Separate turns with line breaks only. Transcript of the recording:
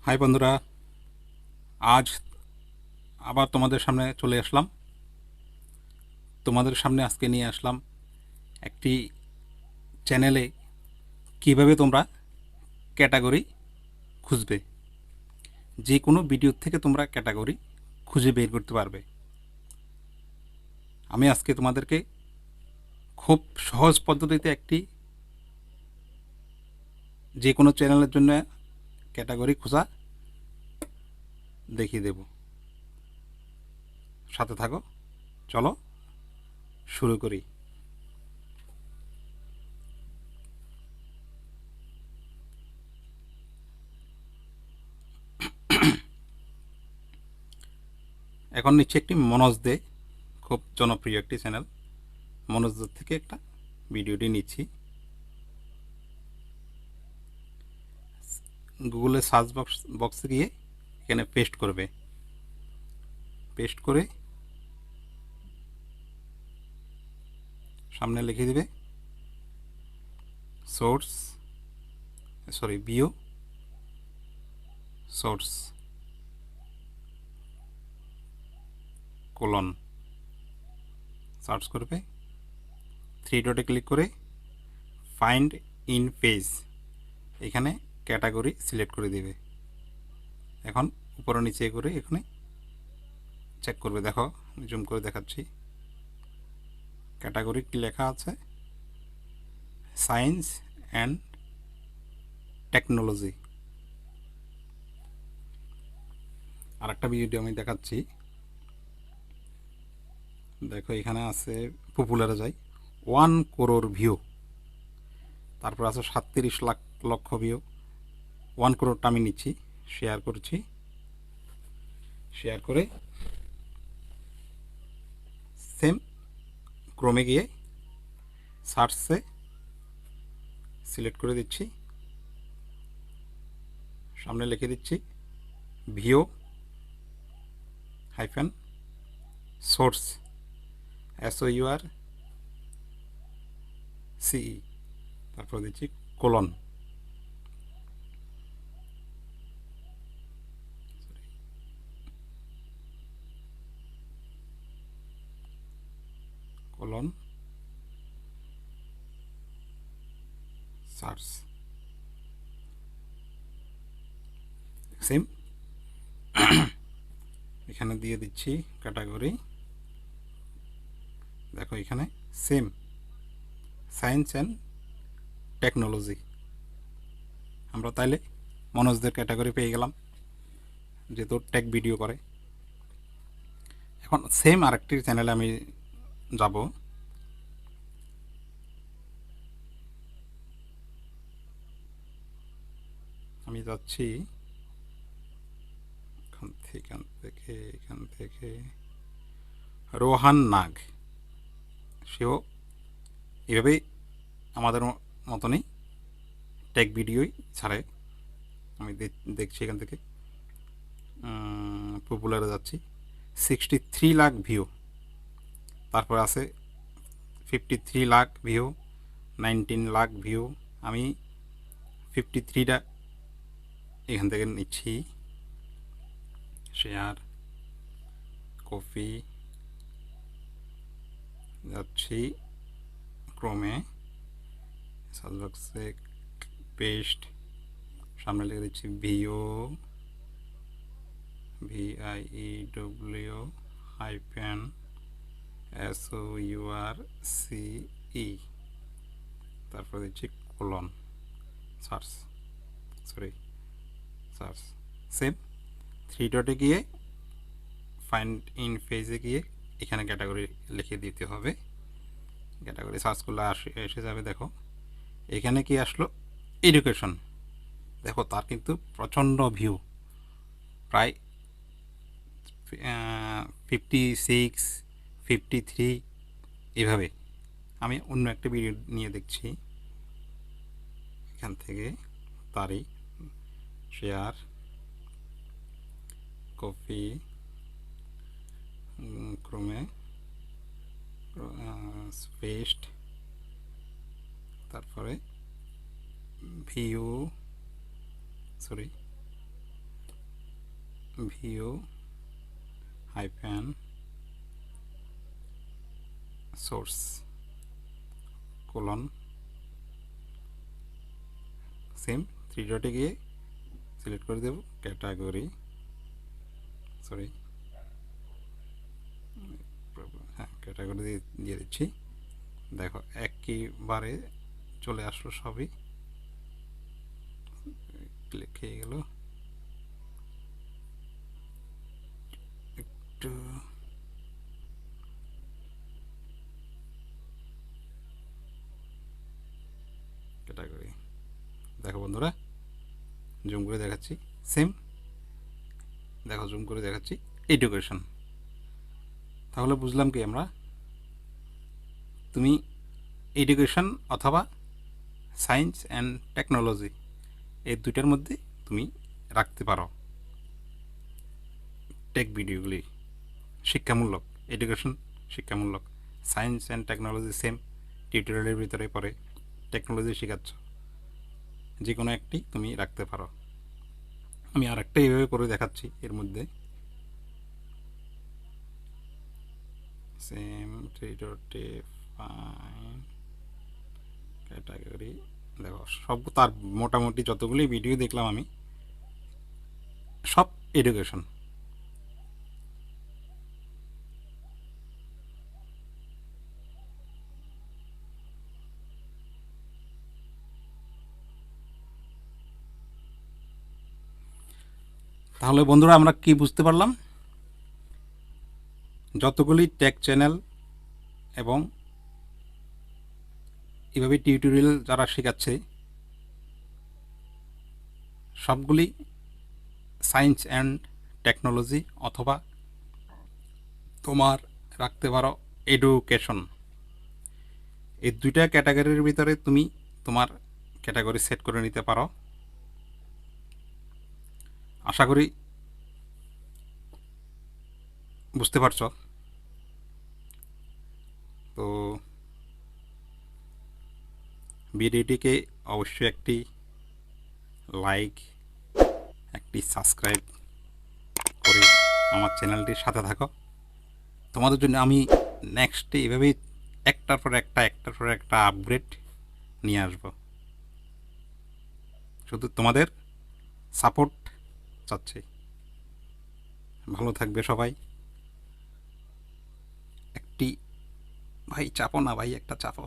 High বন্ধুরা, আজ আবার তোমাদের সামনে চলে আসলাম। তোমাদের সামনে আজকে নিয়ে আসলাম একটি চ্যানেলে কিভাবে তোমরা ক্যাটাগরি খুঁজবে। যে কোনো ভিডিও থেকে তোমরা ক্যাটাগরি খুঁজে বের করতে পারবে। আমি আজকে তোমাদেরকে খুব সহজ পদ্ধতিতে একটি যে কোনো চ্যানেলের জন্য ক্যাটাগরি খোঁজা দেখিয়ে দেব। সাথে থাকো, চলো শুরু করি। এখন নিচ্ছে একটি মনোজ দে, খুব জনপ্রিয় একটি চ্যানেল। মনোজ দে থেকে একটা ভিডিওটি নিচ্ছি। গুগলে সার্চ বক্সে গিয়ে এখানে পেস্ট করবে। পেস্ট করে সামনে লিখে দিবে ভিউ সোর্স কোলন, সার্চ করবে। 3 ডটে ক্লিক করে ফাইন্ড ইন পেজ, এখানে ক্যাটাগরি সিলেক্ট করে দিবে। এখন উপরে নিচে করে এখানে চেক করবে। দেখো, জুম করে দেখাচ্ছি। ক্যাটাগরি কি লেখা আছে? Science and technology. আর একটা ভিডিও আমি দেখাচ্ছি। দেখো, এখানে আছে পপুলারে যাই 1 করোড় ভিউ, তারপর আছে 37 লক্ষ ভিউ। 1 করোড়টা আমি নিচ্ছি, শেয়ার করছি। শেয়ার করে সেম ক্রমে গিয়ে সার্চে সিলেক্ট করে দিচ্ছি। সামনে লিখে দিচ্ছি ভিও হাইফেন সোর্স, SOURCE, তারপর দিচ্ছি কোলন। কোলন সার্চ, সেম এখানে দিয়ে দিচ্ছি ক্যাটাগরি। দেখো, এখানে সেম সায়েন্স অ্যান্ড টেকনোলজি। আমরা তাইলে মনোজদের ক্যাটাগরি পেয়ে গেলাম, যেহেতু টেক ভিডিও করে। এখন সেম আরেকটি চ্যানেলে আমি যাব। আমি যাচ্ছি এখান থেকে রোহান নাগ। সেও এভাবেই আমাদের মতনই টেক ভিডিওই ছাড়ে। আমি দেখছি এখান থেকে পপুলারে যাচ্ছি। 63 লাখ ভিউ, তারপর আছে 53 লাখ ভিউ, 19 লাখ ভিউ। আমি 53টা এখান থেকে নিচ্ছি। শেয়ার, কপি, যাচ্ছি ক্রমে, সার্চ বক্সে পেস্ট, সামনে লিখে দিচ্ছি VIEW হাইফেন SOURCE, তারপর দিচ্ছি কোলন সার্চ সেম 3 ডটে গিয়ে ফাইন্ড ইন পেজে গিয়ে এখানে ক্যাটাগরি লিখে দিতে হবে। ক্যাটাগরি সার্চ করলে এসে যাবে। দেখো, এখানে কি আসলো? এডুকেশন। দেখো, তার কিন্তু প্রচণ্ড ভিউ, প্রায় 56, 53 এভাবে। আমি অন্য একটা ভিডিও নিয়ে দেখছি। এখান থেকে তারই শেয়ার, কপি, ক্রমে পেস্ট, তারপরে view hyphen source colon same three ডটে গিয়ে সিলেক্ট করে দেব ক্যাটাগরি সরি হ্যাঁ ক্যাটাগরি দিয়ে দিচ্ছি। দেখো একইবারে চলে আসলো, সবই ক্লিক হয়ে গেল। একটু ক্যাটাগরি দেখো বন্ধুরা, জুম করে দেখাচ্ছি, সেম দেখো জুম করে দেখাচ্ছি এডুকেশন। তাহলে বুঝলাম কি আমরা, তুমি এডুকেশন অথবা সায়েন্স অ্যান্ড টেকনোলজি এই দুইটার মধ্যে তুমি রাখতে পারো টেক ভিডিওগুলি, শিক্ষামূলক। এডুকেশন শিক্ষামূলক, সায়েন্স অ্যান্ড টেকনোলজি সেম টিউটোরিয়ালের ভিতরে পড়ে টেকনোলজি শেখাচ্ছ, যে কোনো একটি তুমি রাখতে পারো। আমি আর একটা এইভাবে করে দেখাচ্ছি, এর মধ্যে সেম থ্রি ডটে ফাইন ক্যাটাগরি। দেখো সব তার মোটামুটি যতগুলি ভিডিও দেখলাম আমি, সব এডুকেশন। তাহলে বন্ধুরা আমরা কি বুঝতে পারলাম, যতগুলি টেক চ্যানেল এবং এভাবে টিউটোরিয়াল যারা শেখাচ্ছে সবগুলি সায়েন্স অ্যান্ড টেকনোলজি অথবা তোমার রাখতে পারো এডুকেশন। এই দুইটা ক্যাটাগরির ভিতরে তুমি তোমার ক্যাটাগরি সেট করে নিতে পারো। আশা করি বুঝতে পারছো। তো ভিডিওটিকে অবশ্যই একটি লাইক, একটি সাবস্ক্রাইব করে আমার চ্যানেলটির সাথে থাকো। তোমাদের জন্য আমি নেক্সটে এভাবেই একটার পর একটা আপগ্রেড নিয়ে আসব। শুধু তোমাদের সাপোর্ট চাচ্ছি। ভালো থাকবে সবাই। একটি ভাই চাপো না ভাই, একটা চাপো।